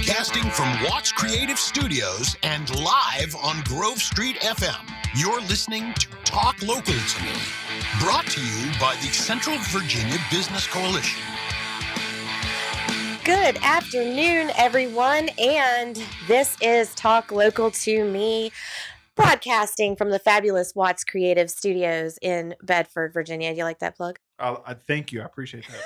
Broadcasting from Watts Creative Studios and live on Grove Street FM. You're listening to Talk Local to Me, brought to you by the Central Virginia Business Coalition. Good afternoon, everyone, and this is Talk Local to Me, broadcasting from the fabulous Watts Creative Studios in Bedford, Virginia. Do you like that plug? Thank you. I appreciate that.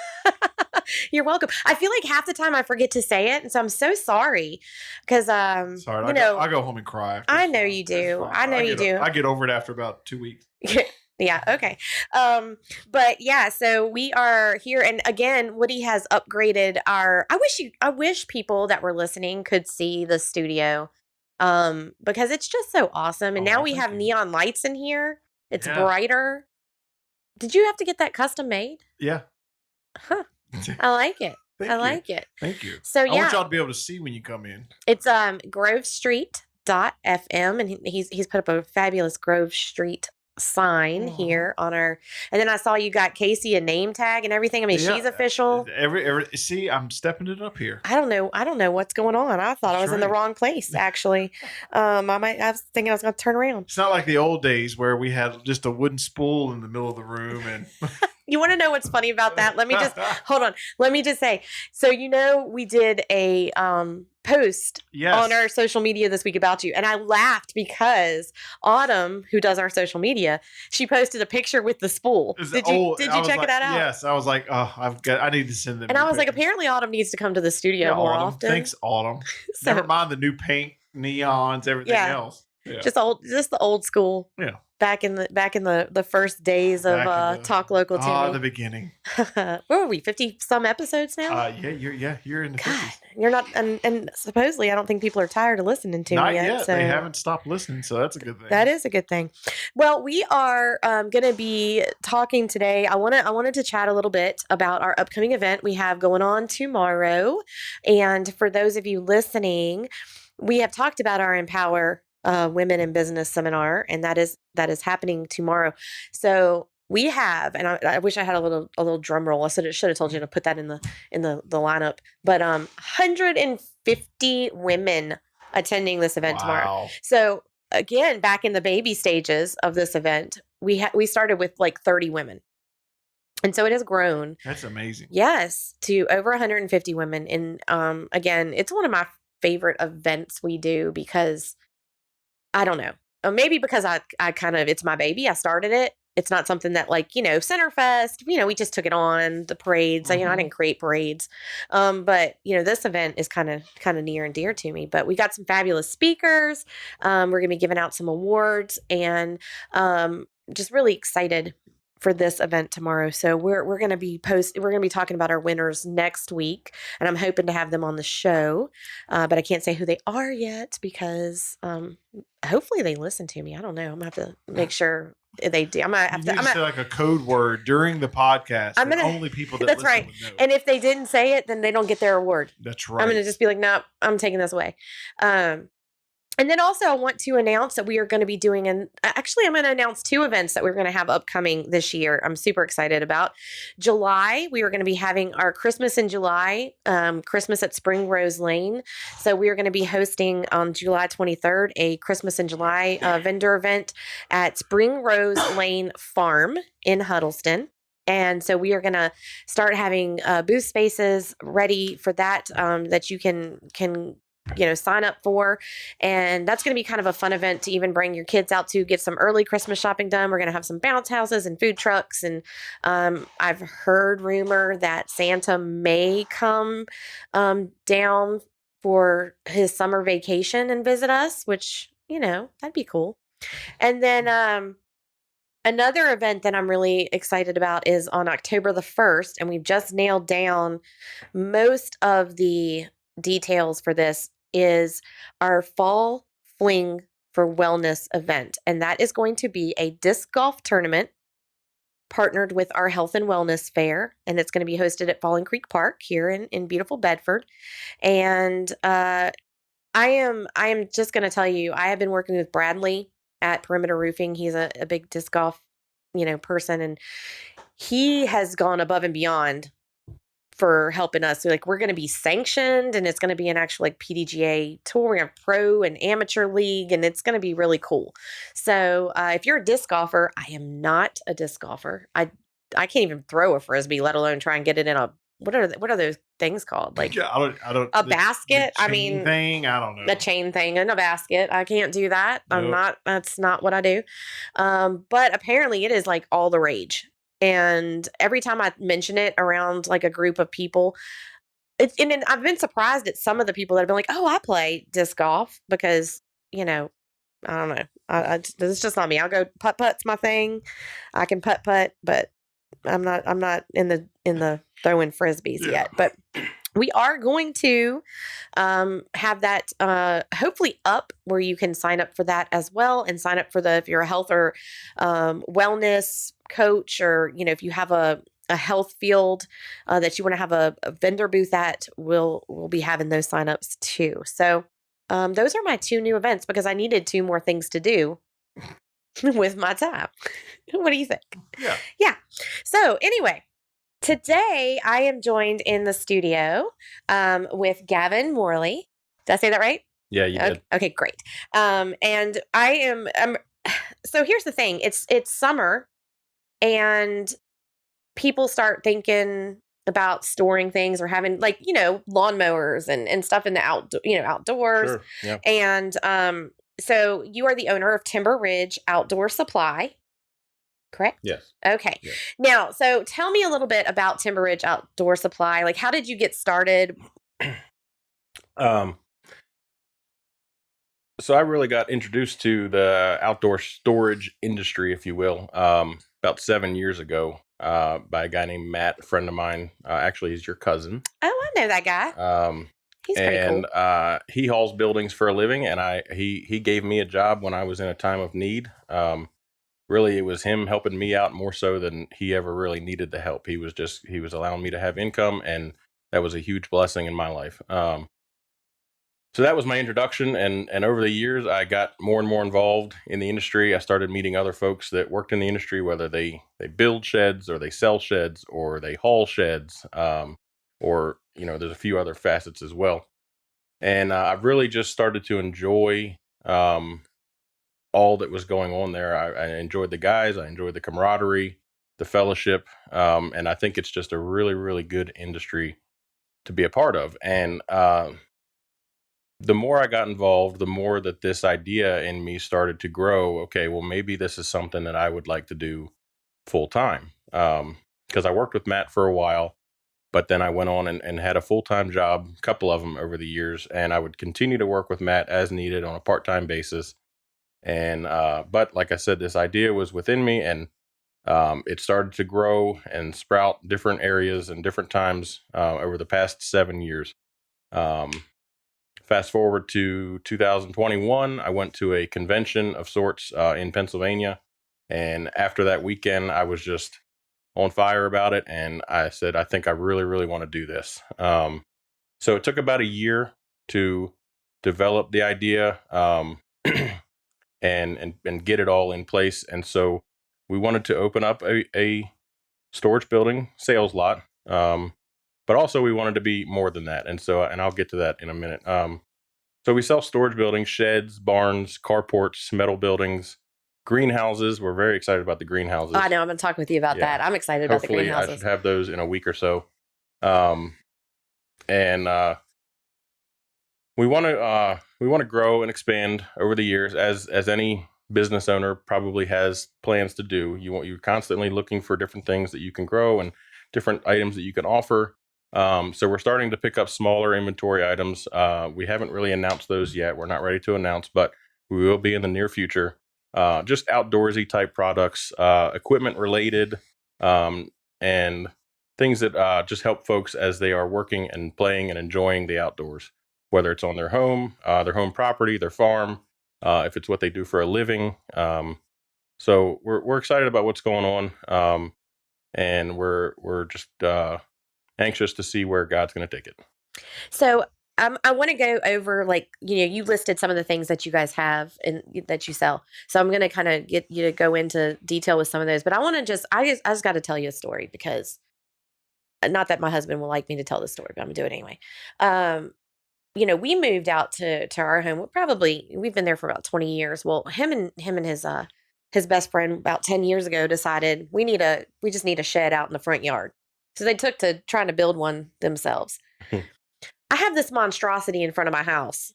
You're welcome. I feel like half the time I forget to say it, and so I'm so sorry because Sorry, I'll go home and cry. I know you do. I know you do. I get over it after about 2 weeks. Yeah. Okay. But yeah, so we are here, and again, Woody has upgraded our. I wish people that were listening could see the studio, because it's just so awesome. And now we have neon lights in here. It's brighter. Did you have to get that custom made? Yeah. Huh. I like it. I like it. Thank you. So yeah, I want y'all to be able to see when you come in. It's grovestreet.fm, and he's put up a fabulous Grove Street sign here on our, and then I saw you got Casey a name tag and everything. I mean, she's official. See, I'm stepping it up here. I don't know what's going on. I thought I was in the wrong place, actually. I was thinking I was going to turn around. It's not like the old days where we had just a wooden spool in the middle of the room and You want to know what's funny about that? Let me just hold on. Let me just say, so we did a post on our social media this week about you, and I laughed because Autumn, who does our social media, she posted a picture with the spool. Did you check that out? Yes, I was like, I need to send them. And I was like, apparently Autumn needs to come to the studio more often. Thanks, Autumn. So, never mind the new paint, neons, everything else. Yeah. Just the old school. Yeah. Back in the first days of Talk Local to Me. The beginning. Where are we? 50-some episodes now? You're in the 50s. God, you're not, and supposedly I don't think people are tired of listening to me yet. So they haven't stopped listening, so that's a good thing. That is a good thing. Well, we are going to be talking today. I wanted to chat a little bit about our upcoming event we have going on tomorrow. And for those of you listening, we have talked about our Empower Women in Business seminar, and that is happening tomorrow. So we have, and I wish I had a little drum roll. I should have told you to put that in the lineup. But 150 women attending this event tomorrow. So again, back in the baby stages of this event, we started with like 30 women. And so it has grown. That's amazing. Yes, to over 150 women. And again, it's one of my favorite events we do because I don't know. Maybe because I kind of, it's my baby. I started it. It's not something that Centerfest, we just took it on, the parades. Mm-hmm. I didn't create parades. But this event is kind of near and dear to me. But we got some fabulous speakers. We're going to be giving out some awards, and just really excited for this event tomorrow. So we're going to be talking about our winners next week, and I'm hoping to have them on the show. But I can't say who they are yet because hopefully they listen to me. I don't know. I'm going to have to make sure they do. I'm going to say like a code word during the podcast. Only people that that's listen right. would know. And if they didn't say it, then they don't get their award. That's right. I'm going to just be like, no, I'm taking this away. And then also I want to announce that we are going to be doing, I'm going to announce 2 events that we're going to have upcoming this year. I'm super excited about. July, we are going to be having our Christmas in July, Christmas at Spring Rose Lane. So we are going to be hosting on July 23rd, a Christmas in July vendor event at Spring Rose Lane Farm in Huddleston. And so we are going to start having booth spaces ready for that, that you can sign up for. And that's going to be kind of a fun event to even bring your kids out to get some early Christmas shopping done. We're going to have some bounce houses and food trucks. And I've heard rumor that Santa may come down for his summer vacation and visit us, which, that'd be cool. And then another event that I'm really excited about is on October the 1st. And we've just nailed down most of the details for this, is our Fall Fling for Wellness event. And that is going to be a disc golf tournament partnered with our Health and Wellness Fair. And it's going to be hosted at Falling Creek Park here in beautiful Bedford. And I am just going to tell you, I have been working with Bradley at Perimeter Roofing. He's a big disc golf, person, and he has gone above and beyond for helping us. So, like, we're going to be sanctioned, and it's going to be an actual like PDGA tour. We have pro and amateur league, and it's going to be really cool. So if you're a disc golfer, I am not a disc golfer. I can't even throw a Frisbee, let alone try and get it in a, what are those things called? Like I don't a basket. the I chain mean, thing. I don't know. the chain thing in a basket. I can't do that. Nope. That's not what I do. But apparently it is like all the rage. And every time I mention it around like a group of people, and then I've been surprised at some of the people that have been like, oh, I play disc golf because, you know, I don't know. It's just not me. I'll go putt's my thing. I can putt, but I'm not in the throwing Frisbees yet. But we are going to have that hopefully up where you can sign up for that as well, and sign up for if you're a health or wellness coach, or, you know, if you have a health field that you want to have a vendor booth at, we'll be having those signups too. So those are my 2 new events because I needed 2 more things to do with my time. What do you think? Yeah. So anyway, today I am joined in the studio with Gavin Morley. Did I say that right? Yeah, you did. Okay, great. And I am. So here's the thing: it's summer, and people start thinking about storing things or having, like, you know, lawnmowers and stuff in the outdoors. Sure. Yeah. And so you are the owner of Timber Ridge Outdoor Supply, correct? Yes. Okay. Yes. Now, so tell me a little bit about Timber Ridge Outdoor Supply. Like, how did you get started? So I really got introduced to the outdoor storage industry, if you will, about 7 years ago by a guy named Matt, a friend of mine. Actually, he's your cousin. Oh, I know that guy. He's pretty cool. He hauls buildings for a living, and he gave me a job when I was in a time of need. Really, it was him helping me out more so than he ever really needed the help. He was allowing me to have income, and that was a huge blessing in my life. So that was my introduction, and over the years, I got more and more involved in the industry. I started meeting other folks that worked in the industry, whether they build sheds, or they sell sheds, or they haul sheds, or, you know, there's a few other facets as well. And I've really just started to enjoy all that was going on there. I enjoyed the guys, I enjoyed the camaraderie, the fellowship, and I think it's just a really, really good industry to be a part of. And the more I got involved, the more that this idea in me started to grow. Okay, well, maybe this is something that I would like to do full time. Because I worked with Matt for a while, but then I went on and had a full-time job, a couple of them over the years, and I would continue to work with Matt as needed on a part-time basis. And but like I said, this idea was within me, and it started to grow and sprout different areas and different times over the past 7 years. Fast forward to 2021, I went to a convention of sorts in Pennsylvania. And after that weekend, I was just on fire about it. And I said, I think I really, really want to do this. So it took about a year to develop the idea and get it all in place. And so we wanted to open up a storage building sales lot. But also we wanted to be more than that. And so, and I'll get to that in a minute. So we sell storage buildings, sheds, barns, carports, metal buildings, greenhouses. We're very excited about the greenhouses. I know. I'm going to talk with you about that. I'm excited about the greenhouses. Hopefully I should have those in a week or so. And we want to grow and expand over the years, as any business owner probably has plans to do. You're constantly looking for different things that you can grow and different items that you can offer. So we're starting to pick up smaller inventory items. We haven't really announced those yet. We're not ready to announce, but we will be in the near future. Just outdoorsy type products, equipment related, and things that just help folks as they are working and playing and enjoying the outdoors, whether it's on their home property, their farm, if it's what they do for a living. So we're excited about what's going on, and we're just anxious to see where God's going to take it. So I want to go over, like, you listed some of the things that you guys have and that you sell. So I'm going to kind of get you to go into detail with some of those. But I want to I just got to tell you a story, because not that my husband will like me to tell this story, but I'm gonna do it anyway. We moved out to our home. We've been there for about 20 years. Well, him and his best friend about 10 years ago decided we just need a shed out in the front yard. So they took to trying to build one themselves. I have this monstrosity in front of my house,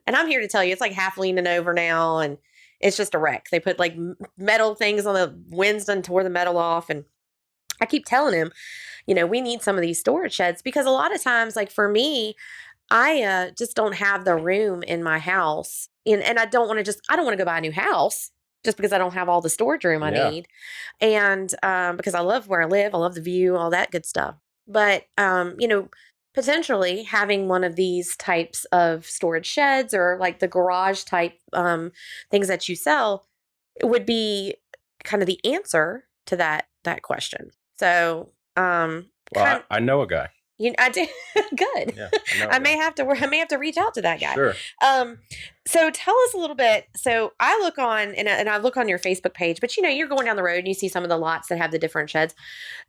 and I'm here to tell you, it's like half leaning over now, and it's just a wreck. They put like metal things on the winds and tore the metal off. And I keep telling him, we need some of these storage sheds, because a lot of times, like for me, I just don't have the room in my house. And I don't want to go buy a new house just because I don't have all the storage room I need. And because I love where I live, I love the view, all that good stuff. But, potentially having one of these types of storage sheds, or like the garage type things that you sell, would be kind of the answer to that question. So, I know a guy. I do. Good. Yeah, I may have to reach out to that guy. Sure. So tell us a little bit. So I look on and I look on your Facebook page, but you're going down the road and you see some of the lots that have the different sheds,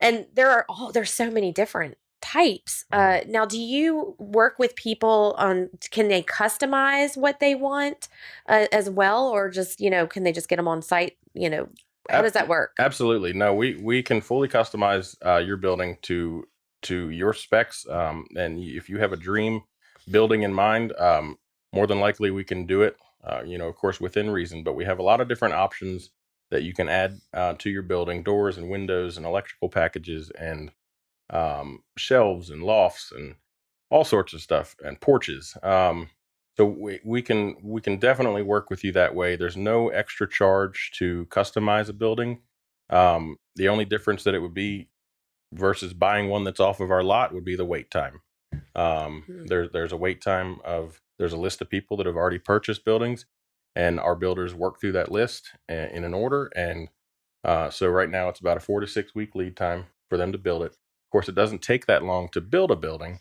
and there's so many different types. Now, do you work with people on, can they customize what they want as well, or just, can they just get them on site? How does that work? Absolutely. No, we can fully customize your building to your specs. And if you have a dream building in mind, more than likely we can do it, of course, within reason. But we have a lot of different options that you can add to your building: doors and windows and electrical packages and shelves and lofts and all sorts of stuff, and porches. So we can definitely work with you that way. There's no extra charge to customize a building. The only difference that it would be versus buying one that's off of our lot would be the wait time. There's a wait time there's a list of people that have already purchased buildings, and our builders work through that list in an order. And so right now it's about a 4 to 6 week lead time for them to build it. Of course, it doesn't take that long to build a building.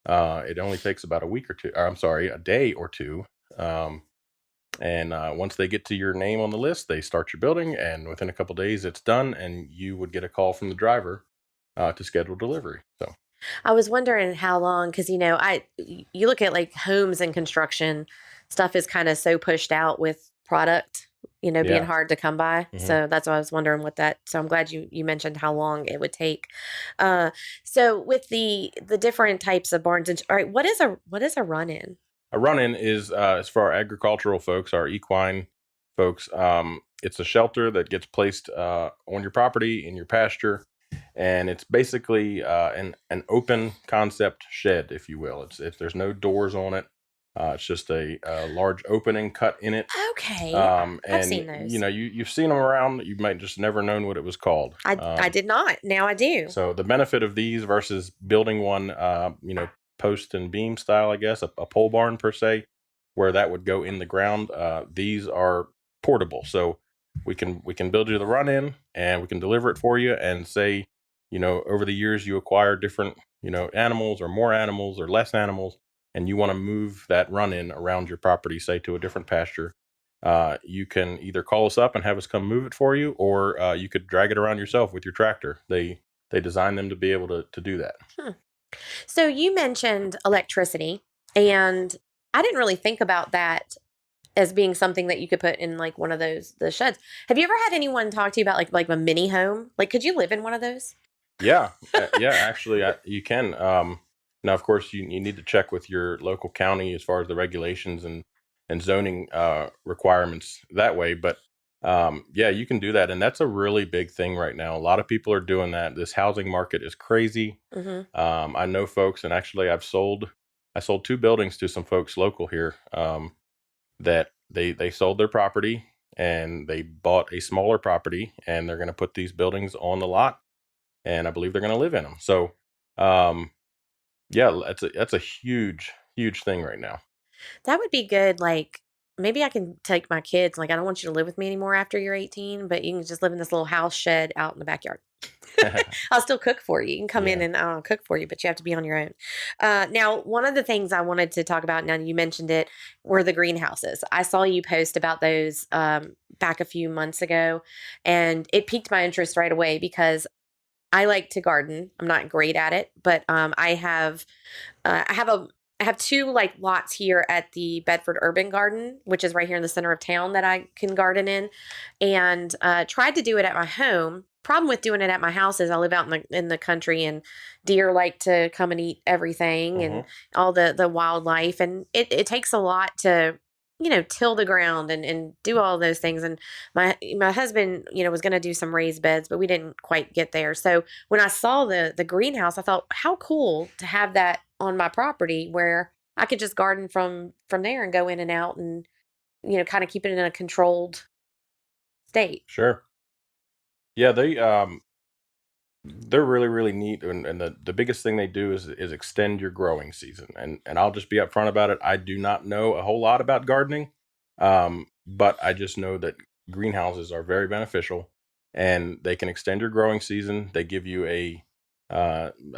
It only takes about a day or two. And once they get to your name on the list, they start your building, and within a couple days it's done, and you would get a call from the driver to schedule delivery. So I was wondering how long, because you look at like homes and construction stuff is kind of so pushed out with product, being hard to come by. Mm-hmm. So that's why I was wondering so I'm glad you mentioned how long it would take. So with the different types of barns, all right, what is a run-in? A run-in is for our agricultural folks, our equine folks. It's a shelter that gets placed on your property in your pasture, and it's basically an open concept shed, if you will. There's no doors on it. It's just a large opening cut in it. Okay. And I've seen those. You've seen them around. You might just never known what it was called. I did not. Now I do. So the benefit of these versus building one, post and beam style, I guess, a pole barn per se, where that would go in the ground. These are portable, so we can build you the run-in, and we can deliver it for you. And say, over the years you acquire different, animals, or more animals or less animals, and you want to move that run-in around your property, say to a different pasture, you can either call us up and have us come move it for you, or you could drag it around yourself with your tractor. They design them to be able to do that. So you mentioned electricity, and I didn't really think about that as being something that you could put in like one of the sheds. Have you ever had anyone talk to you about like a mini home? Like, could you live in one of those? Yeah. Actually, you can. Now, of course, you need to check with your local county as far as the regulations and zoning requirements that way. But you can do that. And that's a really big thing right now. A lot of people are doing that. This housing market is crazy. Mm-hmm. I know folks, and actually I sold 2 buildings to some folks local here that they sold their property and they bought a smaller property, and they're going to put these buildings on the lot, and I believe they're going to live in them. So, that's a huge, huge thing right now. That would be good. Like, maybe I can take my kids. Like, I don't want you to live with me anymore after you're 18, but you can just live in this little house shed out in the backyard. I'll still cook for you. You can come in and I'll cook for you, but you have to be on your own. Now, one of the things I wanted to talk about, now you mentioned it, were the greenhouses. I saw you post about those back a few months ago, and it piqued my interest right away because I like to garden. I'm not great at it, but I have two like lots here at the Bedford Urban Garden, which is right here in the center of town that I can garden in, and tried to do it at my home. Problem with doing it at my house is I live out in the country, and deer like to come and eat everything and all the wildlife, and it takes a lot to till the ground and do all those things. And my husband, was going to do some raised beds, but we didn't quite get there. So when I saw the greenhouse, I thought, how cool to have that on my property where I could just garden from there and go in and out and, kind of keep it in a controlled state. Sure. Yeah, they're really, really neat. And the biggest thing they do is extend your growing season. And I'll just be upfront about it. I do not know a whole lot about gardening, but I just know that greenhouses are very beneficial and they can extend your growing season. They give you a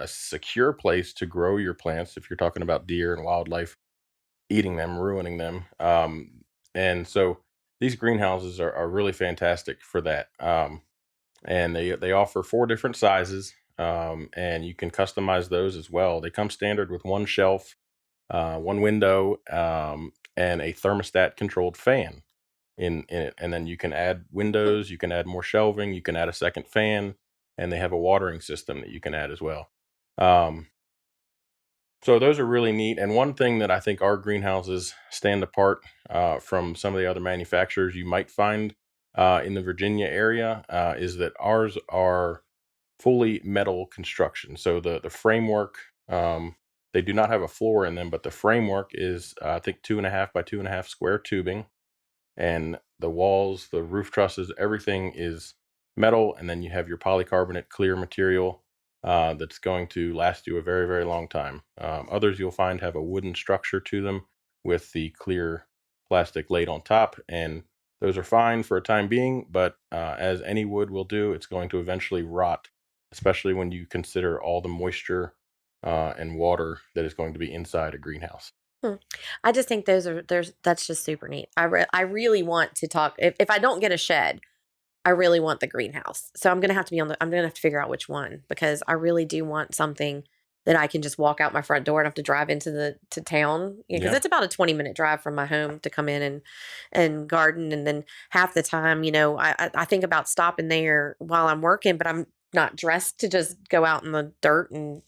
secure place to grow your plants if you're talking about deer and wildlife eating them, ruining them. And so these greenhouses are really fantastic for that. And they offer 4 different sizes, and you can customize those as well. They come standard with 1 shelf, 1 window, and a thermostat controlled fan in it. And then you can add windows, you can add more shelving, you can add a second fan, and they have a watering system that you can add as well. So those are really neat. And one thing that I think our greenhouses stand apart from some of the other manufacturers you might find in the Virginia area is that ours are fully metal construction. So the framework, they do not have a floor in them, but the framework is, I think, 2.5 by 2.5 square tubing. And the walls, the roof trusses, everything is metal. And then you have your polycarbonate clear material that's going to last you a very, very long time. Others you'll find have a wooden structure to them with the clear plastic laid on top. And those are fine for a time being, but as any wood will do, it's going to eventually rot, especially when you consider all the moisture and water that is going to be inside a greenhouse. I just think that's just super neat. I really want to talk. If I don't get a shed, I really want the greenhouse. So I'm going to have to figure out which one, because I really do want something that I can just walk out my front door and have to drive into town. Because it's about a 20-minute drive from my home to come in and garden. And then half the time, I think about stopping there while I'm working, but I'm not dressed to just go out in the dirt and,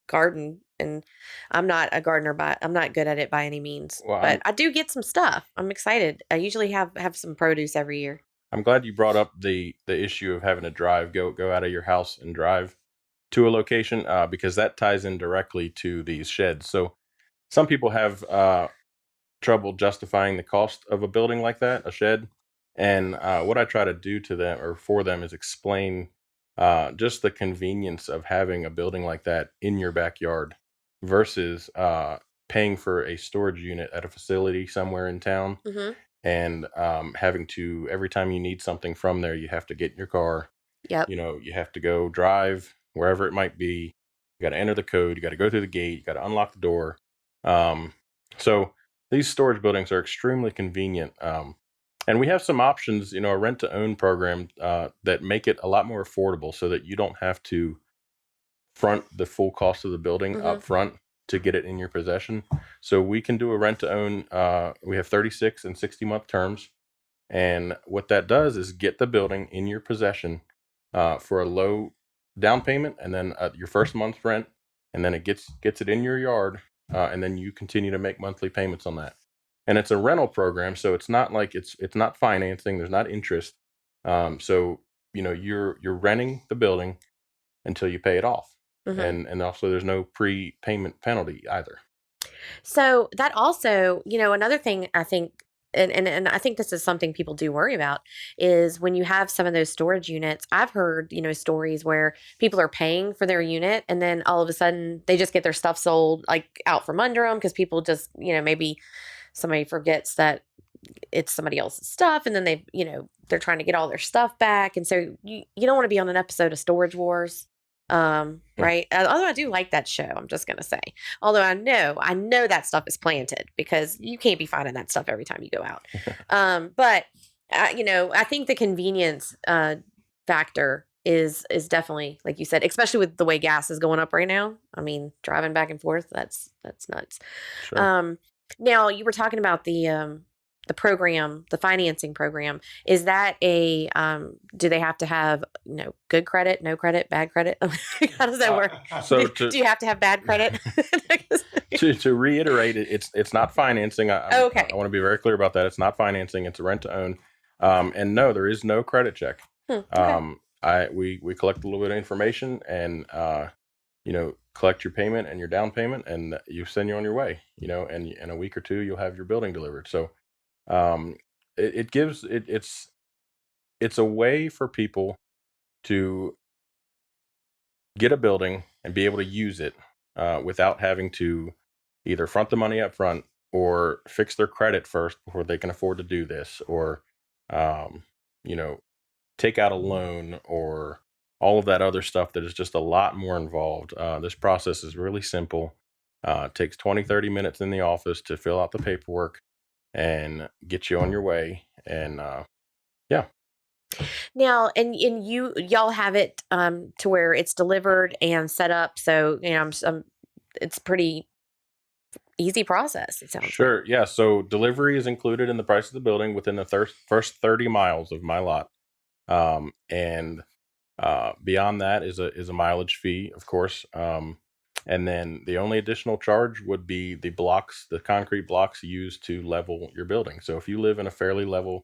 garden. And I'm not a gardener, I'm not good at it by any means. Well, but I do get some stuff. I'm excited. I usually have some produce every year. I'm glad you brought up the issue of having to drive, go out of your house and drive to a location, because that ties in directly to these sheds. So some people have trouble justifying the cost of a building like that, a shed. And what I try to do to them or for them is explain just the convenience of having a building like that in your backyard versus paying for a storage unit at a facility somewhere in town. Mm-hmm. And having to, every time you need something from there, you have to get in your car. Yep. You have to go drive wherever it might be. You got to enter the code. You got to go through the gate. You got to unlock the door. So these storage buildings are extremely convenient. And we have some options, a rent-to-own program that make it a lot more affordable so that you don't have to front the full cost of the building up front to get it in your possession. So we can do a rent-to-own. We have 36 and 60-month terms. And what that does is get the building in your possession for a low down payment, and then your first month's rent, and then it gets it in your yard, and then you continue to make monthly payments on that. And it's a rental program, so it's not like it's not financing. There's not interest. So you're renting the building until you pay it off, and also there's no prepayment penalty either. So that also, another thing I think. And I think this is something people do worry about is when you have some of those storage units. I've heard, stories where people are paying for their unit and then all of a sudden they just get their stuff sold like out from under them because people just, maybe somebody forgets that it's somebody else's stuff and then they're trying to get all their stuff back. And so you don't want to be on an episode of Storage Wars. Right. Although I do like that show, I'm just going to say, although I know that stuff is planted because you can't be finding that stuff every time you go out. But I think the convenience factor is definitely, like you said, especially with the way gas is going up right now. I mean, driving back and forth, that's nuts. Sure. Now you were talking about the program, the financing program. Is that a do they have to have good credit, no credit, bad credit? How does that work? So do you have to have bad credit? to reiterate it, it's not financing. Okay. I want to be very clear about that. It's not financing. It's a rent to own. And no, there is no credit check. Okay. We collect a little bit of information and collect your payment and your down payment, and you send you on your way. And in a week or two, you'll have your building delivered. So it's a way for people to get a building and be able to use it without having to either front the money up front or fix their credit first before they can afford to do this, or take out a loan, or all of that other stuff that is just a lot more involved. This process is really simple. It takes 20-30 minutes in the office to fill out the paperwork and get you on your way. And now, and y'all have it to where it's delivered and set up. So it's pretty easy process. It sounds sure. Yeah. So delivery is included in the price of the building within the first 30 miles of my lot. And beyond that is a mileage fee, of course. And then the only additional charge would be the concrete blocks used to level your building. So if you live in a fairly level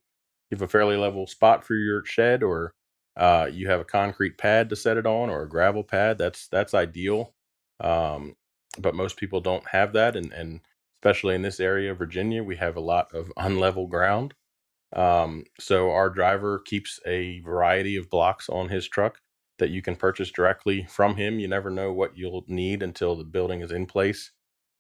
spot for your shed, or you have a concrete pad to set it on, or a gravel pad, that's ideal. But most people don't have that. And especially in this area of Virginia, we have a lot of unlevel ground. So our driver keeps a variety of blocks on his truck that you can purchase directly from him. You never know what you'll need until the building is in place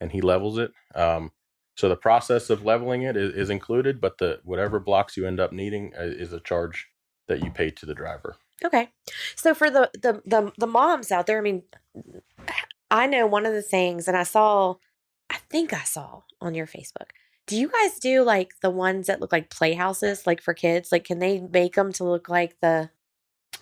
and he levels it. So the process of leveling it is included, but whatever blocks you end up needing is a charge that you pay to the driver. Okay. So for the moms out there, I mean, I know one of the things, and I think I saw on your Facebook. Do you guys do like the ones that look like playhouses, like for kids? Like, can they make them to look like the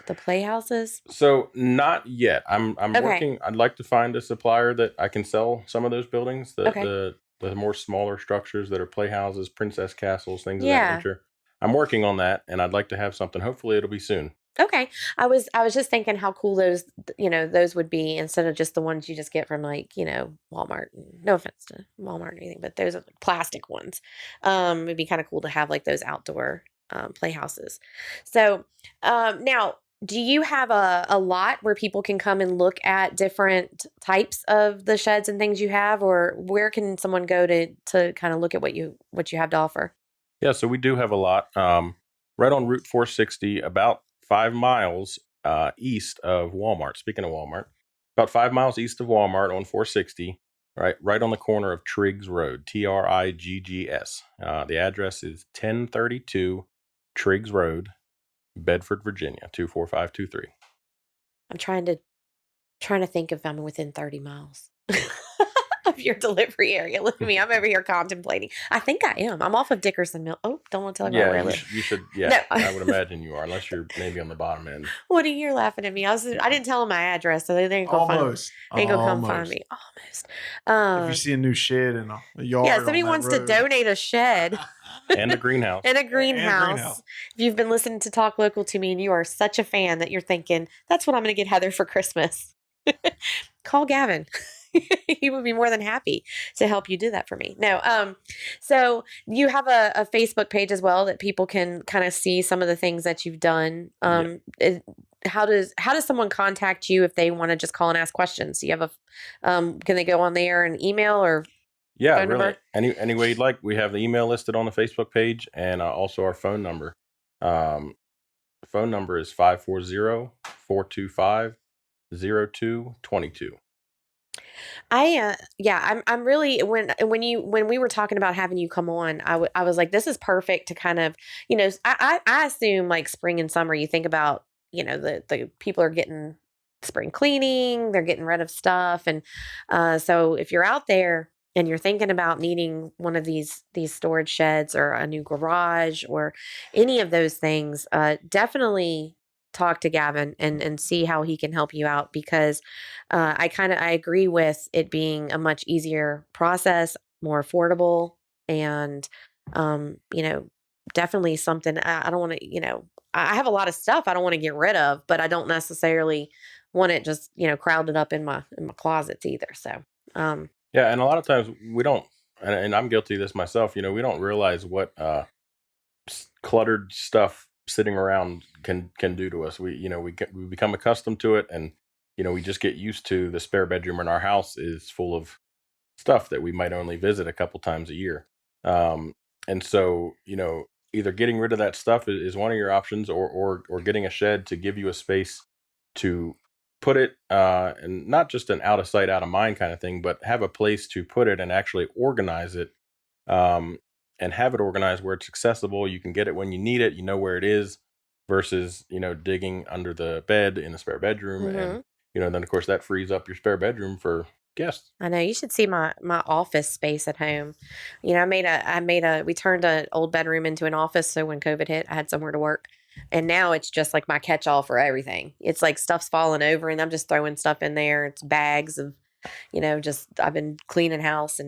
playhouses? So not yet. I'm Okay. working. I'd like to find a supplier that I can sell some of those buildings, Okay. the more smaller structures that are playhouses, princess castles, things of Yeah. that nature. I'm working on that, and I'd like to have something. Hopefully, it'll be soon. Okay. I was just thinking how cool those would be, instead of just the ones you just get from like, Walmart. No offense to Walmart or anything, but those are plastic ones. It'd be kind of cool to have like those outdoor playhouses. So now, do you have a lot where people can come and look at different types of the sheds and things you have, or where can someone go to kind of look at what you have to offer? Yeah, so we do have a lot. Right on Route 460, about 5 miles east of Walmart. Speaking of Walmart, about 5 miles east of Walmart on 460, right on the corner of Triggs Road, Triggs. The address is 1032 Triggs Road, Bedford, Virginia, 24523. I'm trying to think if I'm within 30 miles of your delivery area. Look at me. I'm over here contemplating. I think I am. I'm off of Dickerson Mill. Oh, don't want to tell you where I live. You should. Yeah, No. I would imagine you are, unless you're maybe on the bottom end. What are you laughing at me? I didn't tell them my address, so they ain't gonna find me. Almost. They ain't gonna come find me. Almost. If you see a new shed in a yard, Yeah, somebody wants to donate a shed And a greenhouse. and a greenhouse. If you've been listening to Talk Local to me and you are such a fan that you're thinking, that's what I'm going to get Heather for Christmas, call Gavin. He would be more than happy to help you do that for me. No, so you have a Facebook page as well that people can kind of see some of the things that you've done. How does someone contact you if they want to just call and ask questions? Do you have can they go on there and email or Yeah, phone really. number? Any way you'd like. We have the email listed on the Facebook page, and also our phone number. The phone number is 540-425-0222. I'm really, when we were talking about having you come on, I was like, this is perfect to kind of, I assume like spring and summer, you think about, the people are getting spring cleaning, they're getting rid of stuff. And so if you're out there and you're thinking about needing one of these storage sheds or a new garage or any of those things, definitely talk to Gavin and see how he can help you out, because I agree with it being a much easier process, more affordable, and definitely something I don't want to, I have a lot of stuff I don't want to get rid of, but I don't necessarily want it just, crowded up in my closets either. So, yeah. And a lot of times we don't, and I'm guilty of this myself, we don't realize what cluttered stuff sitting around can do to us. We become accustomed to it, and we just get used to the spare bedroom in our house is full of stuff that we might only visit a couple times a year. And so, either getting rid of that stuff is one of your options, or getting a shed to give you a space to put it, and not just an out of sight, out of mind kind of thing, but have a place to put it and actually organize it, and have it organized where it's accessible. You can get it when you need it, where it is, versus, digging under the bed in the spare bedroom. And, then of course that frees up your spare bedroom for guests. I know, you should see my office space at home. We turned an old bedroom into an office. So when COVID hit, I had somewhere to work, and now it's just like my catch-all for everything. It's like stuff's falling over and I'm just throwing stuff in there. It's bags of, I've been cleaning house.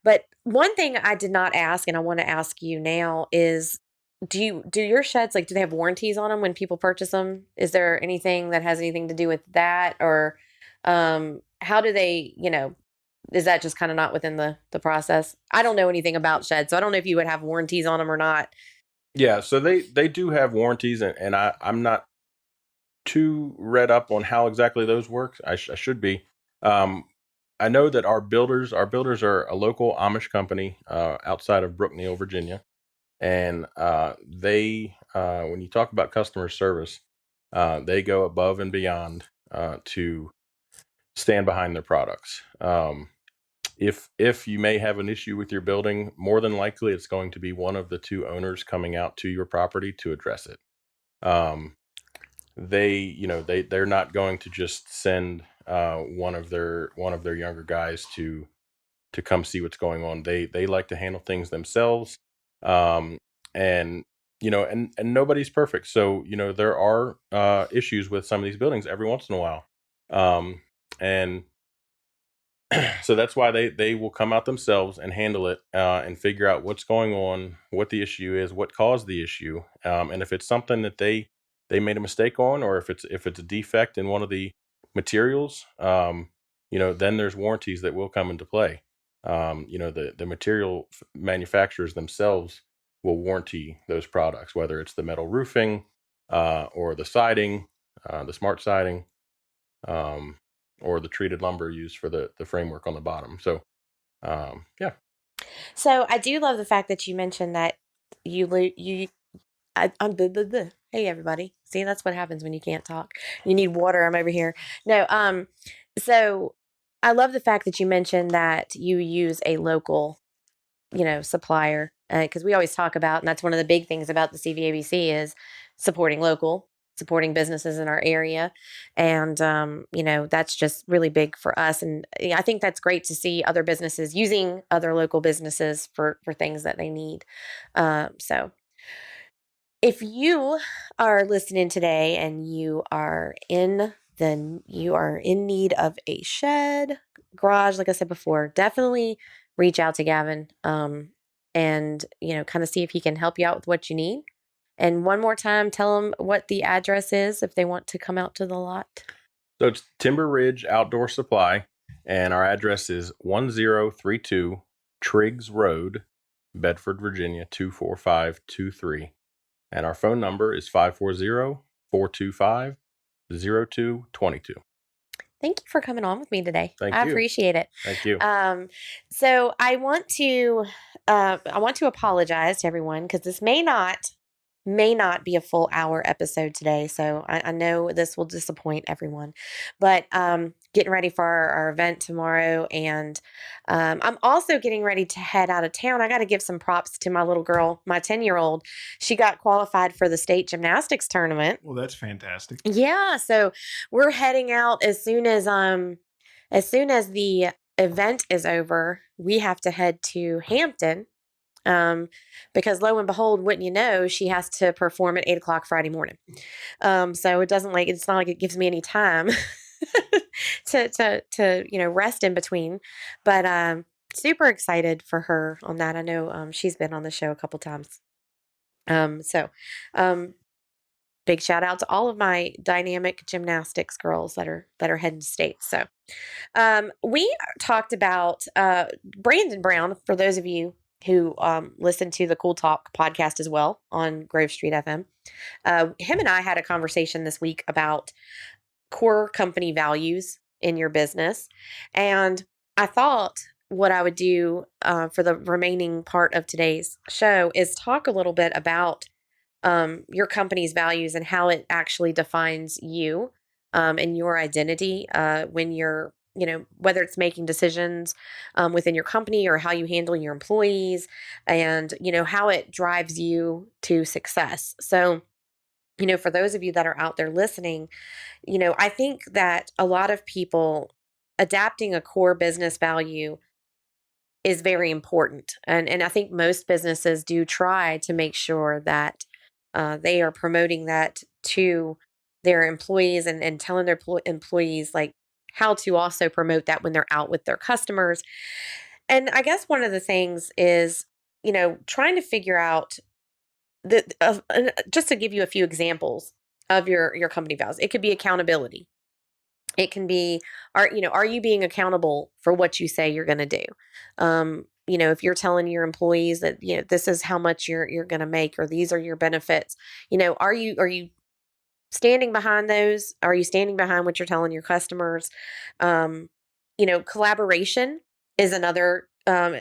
But one thing I did not ask, and I want to ask you now, is do your sheds, do they have warranties on them when people purchase them? Is there anything that has anything to do with that? Or, how do they, is that just kind of not within the process? I don't know anything about sheds, so I don't know if you would have warranties on them or not. Yeah, so they do have warranties, and I'm not too read up on how exactly those work. I should be. I know that our builders are a local Amish company outside of Brookneal, Virginia, and they, when you talk about customer service, they go above and beyond to stand behind their products. If you may have an issue with your building, more than likely it's going to be one of the two owners coming out to your property to address it. They're not going to just send one of their younger guys to come see what's going on. They like to handle things themselves. And nobody's perfect. So, there are issues with some of these buildings every once in a while. And so that's why they will come out themselves and handle it, and figure out what's going on, what the issue is, what caused the issue. And if it's something that they made a mistake on, or if it's a defect in one of the materials, then there's warranties that will come into play. The material manufacturers themselves will warranty those products, whether it's the metal roofing, or the siding, the smart siding, or the treated lumber used for the framework on the bottom. So, yeah. So I do love the fact that you mentioned that hey everybody, see, that's what happens when you can't talk. You need water. I'm over here. No, so I love the fact that you mentioned that you use a local, supplier, because we always talk about, and that's one of the big things about the CVABC is supporting local, supporting businesses in our area. And, that's just really big for us. And I think that's great to see other businesses using other local businesses for things that they need. So if you are listening today and you are in need of a shed, garage, like I said before, definitely reach out to Gavin, and, kind of see if he can help you out with what you need. And one more time, tell them what the address is if they want to come out to the lot. So it's Timber Ridge Outdoor Supply, and our address is 1032 Triggs Road, Bedford, Virginia, 24523. And our phone number is 540-425-0222. Thank you for coming on with me today. Thank I you. appreciate it. Thank you. So I want to apologize to everyone, because this may not be a full hour episode today. So I know this will disappoint everyone, but getting ready for our event tomorrow. And I'm also getting ready to head out of town. I got to give some props to my little girl, my 10-year-old. She got qualified for the state gymnastics tournament. Well, that's fantastic. Yeah. So we're heading out as soon as the event is over. We have to head to Hampton, Because lo and behold, wouldn't you know, she has to perform at 8:00 Friday morning. So it's not like it gives me any time to rest in between. But super excited for her on that. I know she's been on the show a couple times. So big shout out to all of my dynamic gymnastics girls that are heading to states. So we talked about Brandon Brown, for those of you who listen to the Cool Talk podcast as well on Grove Street FM. Him and I had a conversation this week about core company values in your business. And I thought what I would do for the remaining part of today's show is talk a little bit about your company's values and how it actually defines you and your identity when you're, whether it's making decisions within your company or how you handle your employees and, how it drives you to success. So, for those of you that are out there listening, I think that a lot of people adapting a core business value is very important. And I think most businesses do try to make sure that they are promoting that to their employees and telling their employees like how to also promote that when they're out with their customers. And I guess one of the things is, trying to figure out just to give you a few examples of your company values. It could be accountability. It can be, are you being accountable for what you say you're going to do? If you're telling your employees that, this is how much you're going to make, or these are your benefits, are you standing behind those? Are you standing behind what you're telling your customers? Collaboration is another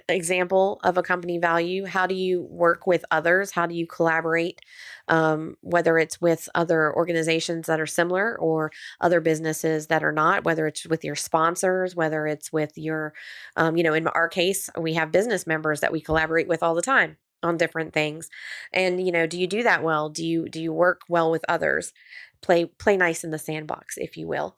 example of a company value. How do you work with others? How do you collaborate? Whether it's with other organizations that are similar or other businesses that are not, whether it's with your sponsors, whether it's with your, in our case, we have business members that we collaborate with all the time on different things. And, do you do that well? Do you work well with others? Play nice in the sandbox, if you will.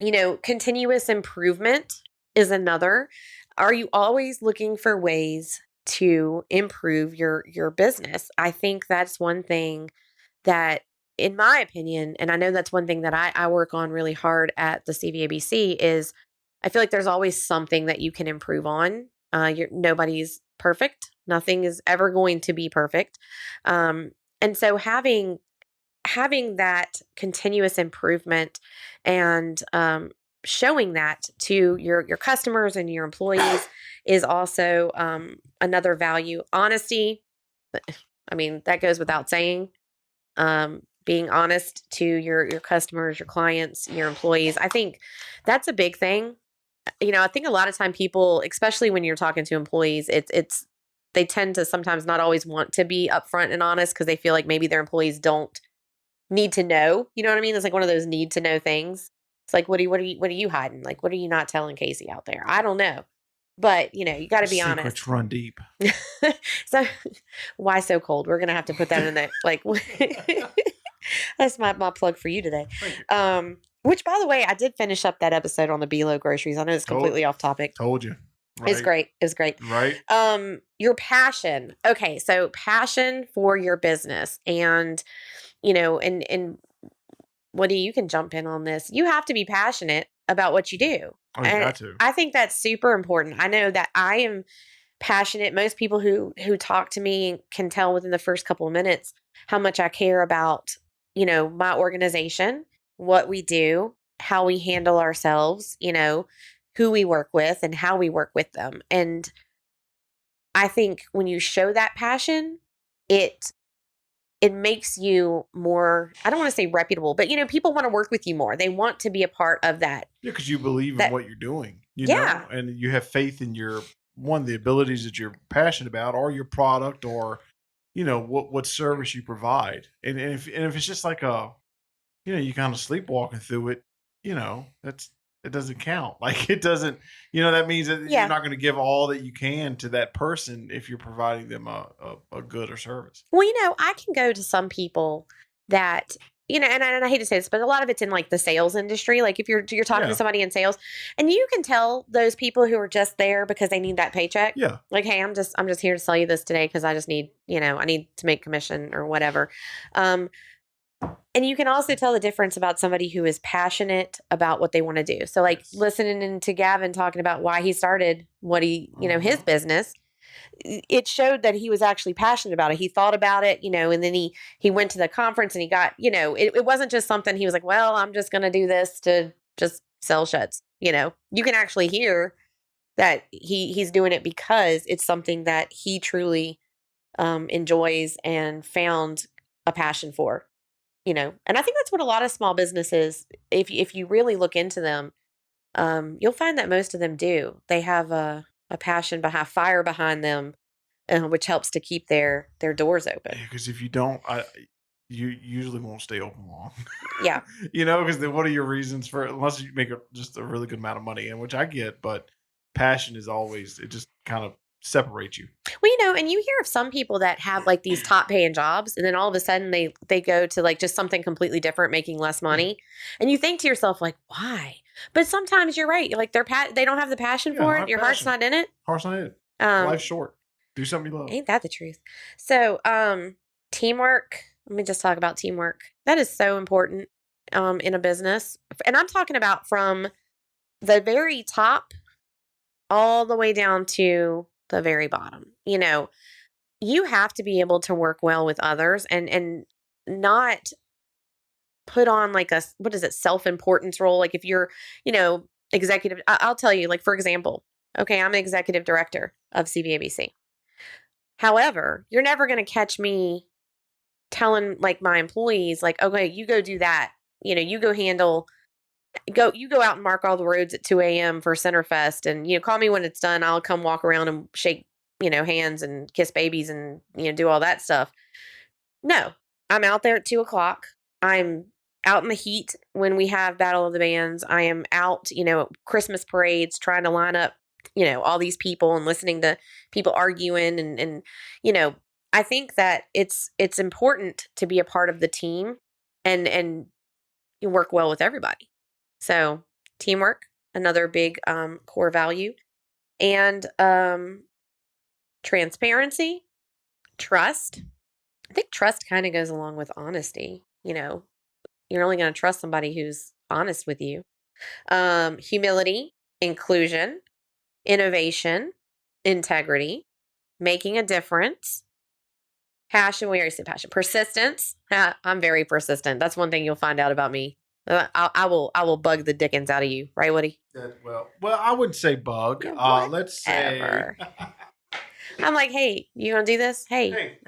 Continuous improvement is another. Are you always looking for ways to improve your business? I think that's one thing that, in my opinion, and I know that's one thing that I work on really hard at the CVABC, is I feel like there's always something that you can improve on. Nobody's perfect. Nothing is ever going to be perfect. And so having that continuous improvement and showing that to your customers and your employees is also another value. Honesty, I mean, that goes without saying. Being honest to your customers, your clients, your employees. I think that's a big thing. I think a lot of time people, especially when you're talking to employees, they tend to sometimes not always want to be upfront and honest because they feel like maybe their employees don't need to know. You know what I mean? It's like one of those need to know things. It's like, what are you hiding? Like, what are you not telling Casey out there? I don't know. But, you got to be honest. Secrets run deep. So why so cold? We're going to have to put that in there. Like, that's my plug for you today. Which, by the way, I did finish up that episode on the B-Lo groceries. I know it's completely off topic. Told you. Right. It's great. It was great. Right. Your passion. Okay. So passion for your business and, and Woody, you can jump in on this. You have to be passionate about what you do. Oh, you got to. I think that's super important. I know that I am passionate. Most people who talk to me can tell within the first couple of minutes how much I care about, my organization, what we do, how we handle ourselves, who we work with and how we work with them. And I think when you show that passion, it makes you more, I don't want to say reputable, but people want to work with you more. They want to be a part of that. Yeah, because you believe in what you're doing. You know, and you have faith in the abilities that you're passionate about, or your product, or what service you provide. And if it's just like you kind of sleepwalking through it, it doesn't count. Like it doesn't, that means that you're not going to give all that you can to that person if you're providing them a good or service. Well, I can go to some people that and I hate to say this, but a lot of it's in like the sales industry. Like if you're talking Yeah. to somebody in sales, and you can tell those people who are just there because they need that paycheck. Yeah. Like, hey, I'm just here to sell you this today because I just need, I need to make commission or whatever. And you can also tell the difference about somebody who is passionate about what they want to do. So like listening to Gavin talking about why he started what he, his business, it showed that he was actually passionate about it. He thought about it, and then he went to the conference and he got, it wasn't just something he was like, well, I'm just going to do this to just sell sheds. You can actually hear that he's doing it because it's something that he truly enjoys and found a passion for. And I think that's what a lot of small businesses, if you really look into them, you'll find that most of them do. They have a passion, behind fire behind them, which helps to keep their doors open. Because if you don't, you usually won't stay open long. Yeah. Because then what are your reasons for it? Unless you make just a really good amount of money, and which I get, but passion is always, it just kind of separates you. Well, and you hear of some people that have like these top paying jobs, and then all of a sudden they go to like just something completely different, making less money, and you think to yourself like, why? But sometimes you're right. Like they don't have the passion for it. Your heart's not in it. Heart's not in it. Life's short. Do something you love. Ain't that the truth? So, teamwork. Let me just talk about teamwork. That is so important in a business, and I'm talking about from the very top all the way down to the very bottom. You have to be able to work well with others and not put on like self-importance role. Like if you're, executive, I'll tell you, like, for example, okay, I'm an executive director of CVABC. However, you're never going to catch me telling like my employees, like, okay, you go do that. You go you go out and mark all the roads at 2 a.m. for Centerfest, and, call me when it's done. I'll come walk around and shake, hands and kiss babies and, do all that stuff. No, I'm out there at 2:00. I'm out in the heat when we have Battle of the Bands. I am out, at Christmas parades, trying to line up, all these people and listening to people arguing. And I think that it's important to be a part of the team and you work well with everybody. So teamwork, another big core value, and transparency, trust. I think trust kind of goes along with honesty. You're only going to trust somebody who's honest with you. Humility, inclusion, innovation, integrity, making a difference, passion. We already said passion. Persistence. I'm very persistent. That's one thing you'll find out about me. I will bug the dickens out of you, right, Woody? Well, I wouldn't say bug. Let's say. I'm like, hey, you gonna do this? Hey.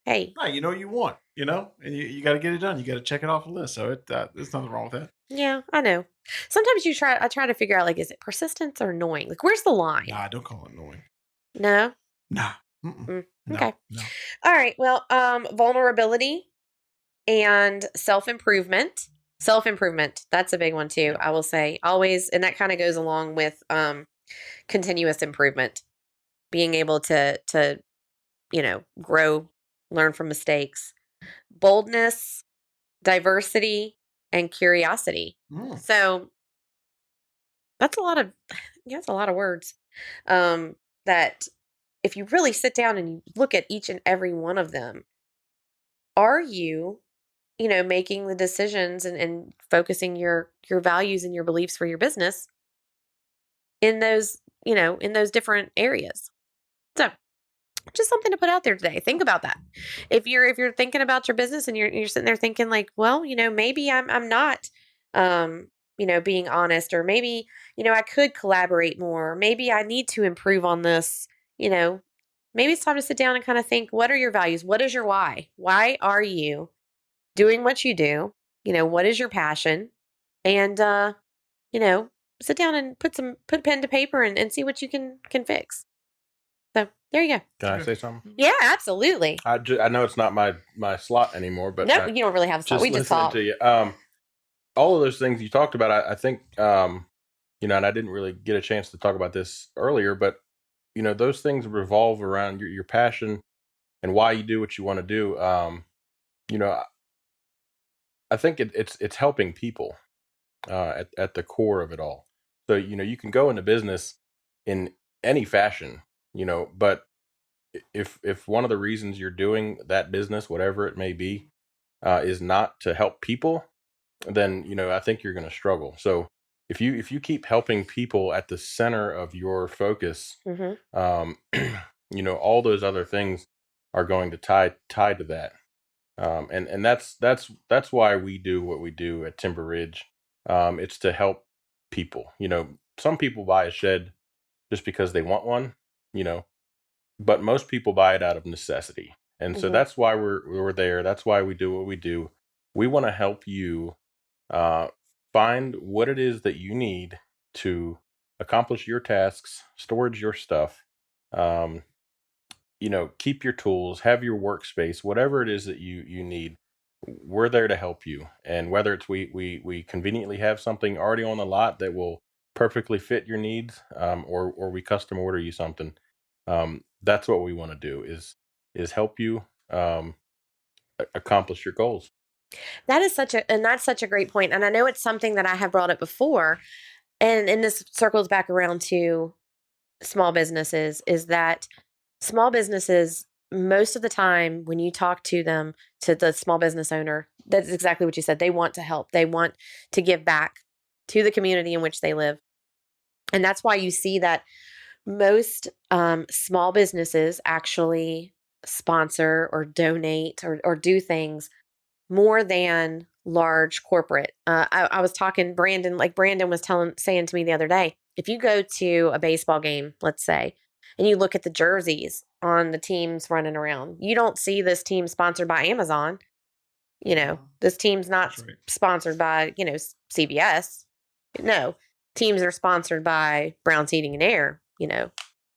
No, you know what you want, and you got to get it done. You got to check it off the list. So there's nothing wrong with that. Yeah, I know. Sometimes I try to figure out, like, is it persistence or annoying? Like, where's the line? Nah, don't call it annoying. No? Nah. Okay. No. All right. Well, vulnerability and self-improvement. Self-improvement. That's a big one too. I will say always. And that kind of goes along with continuous improvement, being able to grow, learn from mistakes, boldness, diversity, and curiosity. So that's a lot of words that if you really sit down and you look at each and every one of them, are you making the decisions and focusing your values and your beliefs for your business in those, in those different areas. So just something to put out there today. Think about that. If you're thinking about your business and you're sitting there thinking like, well, maybe I'm not, being honest, or maybe, I could collaborate more. Maybe I need to improve on this, maybe it's time to sit down and kind of think, what are your values? What is your why? Why are you doing what you do? What is your passion? And, sit down and put pen to paper and see what you can fix. So there you go. Can I say something? Yeah, absolutely. I know it's not my slot anymore, but no, you don't really have a slot. We just talk. To you. All of those things you talked about, I think, and I didn't really get a chance to talk about this earlier, but those things revolve around your passion and why you do what you want to do. I think it's helping people at the core of it all. So you can go into business in any fashion, but if one of the reasons you're doing that business, whatever it may be, is not to help people, then I think you're going to struggle. So if you keep helping people at the center of your focus, um, all those other things are going to tie to that. And that's why we do what we do at Timber Ridge. It's to help people. Some people buy a shed just because they want one, you know, but most people buy it out of necessity. And so hmm that's why we're there. That's why we do what we do. We want to help you uh, find what it is that you need to accomplish your tasks, storage your stuff, um, keep your tools, have your workspace, whatever it is that you need. We're there to help you. And whether it's we conveniently have something already on the lot that will perfectly fit your needs, or we custom order you something. That's what we want to do is help you accomplish your goals. That's such a great point. And I know it's something that I have brought up before, and this circles back around to small businesses, is that small businesses, most of the time when you talk to them, to the small business owner, that's exactly what you said. They want to help. They want to give back to the community in which they live. And that's why you see that most small businesses actually sponsor or donate or do things more than large corporate. I was talking Brandon was saying to me the other day, if you go to a baseball game, let's say, and you look at the jerseys on the teams running around, you don't see this team sponsored by Amazon. This team's not That's right. sponsored by, CBS. No, teams are sponsored by Brown's Heating and Air,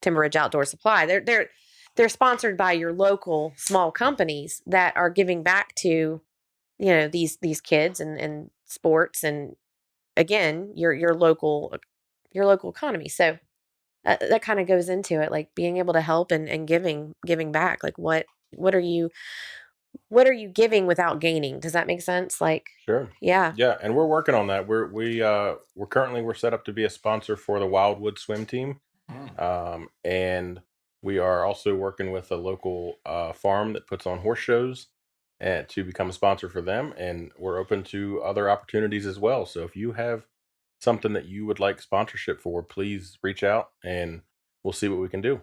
Timber Ridge Outdoor Supply. They're sponsored by your local small companies that are giving back to, these kids and sports, and again, your local economy. So that kind of goes into it, like being able to help and giving back. Like what are you giving without gaining? Does that make sense? Like, Sure. yeah. Yeah, and we're working on that. We're set up to be a sponsor for the Wildwood swim team. And we are also working with a local farm that puts on horse shows, and to become a sponsor for them. And we're open to other opportunities as well. So if you have something that you would like sponsorship for, please reach out and we'll see what we can do.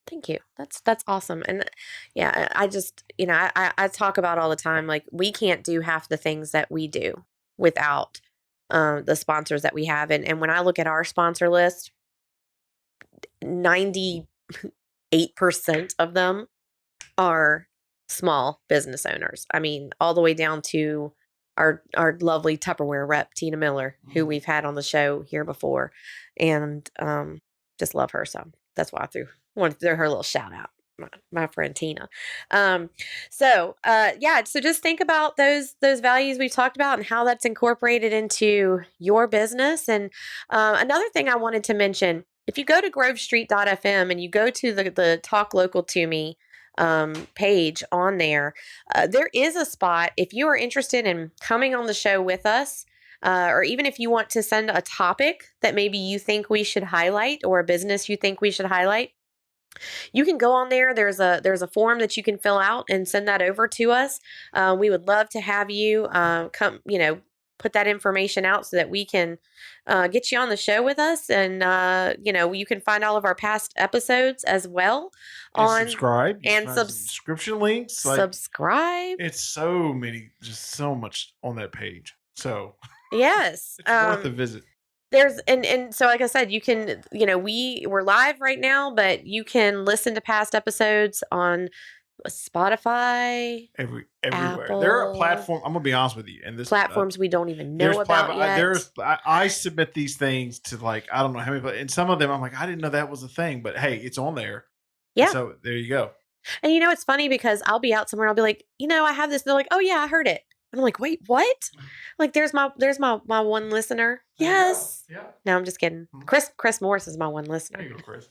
Thank you. That's awesome. And yeah, I just, I talk about all the time, like we can't do half the things that we do without the sponsors that we have. And when I look at our sponsor list, 98% of them are small business owners. I mean, all the way down to our lovely Tupperware rep, Tina Miller, who we've had on the show here before, and just love her. So that's why I wanted to throw her a little shout out, my friend Tina. So just think about those values we've talked about and how that's incorporated into your business. And another thing I wanted to mention, if you go to grovestreet.fm and you go to the Talk Local to Me page on there, there is a spot if you are interested in coming on the show with us, or even if you want to send a topic that maybe you think we should highlight, or a business you think we should highlight. You can go on there. There's a form that you can fill out and send that over to us. We would love to have you come, put that information out so that we can get you on the show with us. And, you can find all of our past episodes as well and subscribe. And subscription links. Subscribe. It's so many, just so much on that page. So yes, it's worth a visit. There's and so like I said, you can, we're live right now, but you can listen to past episodes on Spotify, everywhere. Apple. There are platforms. I'm gonna be honest with you, and this platforms we don't even know about yet. I submit these things to I don't know how many, and some of them I'm like, I didn't know that was a thing, but hey, it's on there. Yeah. And so there you go. And it's funny because I'll be out somewhere and I'll be like, I have this. They're like, oh yeah, I heard it. And I'm like, wait, what? Like, there's my one listener. Yes. Yeah. No, I'm just kidding. Chris Morris is my one listener. There you go, Chris.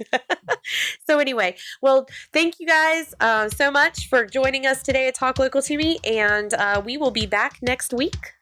So anyway, well, thank you guys so much for joining us today at Talk Local to Me, and we will be back next week.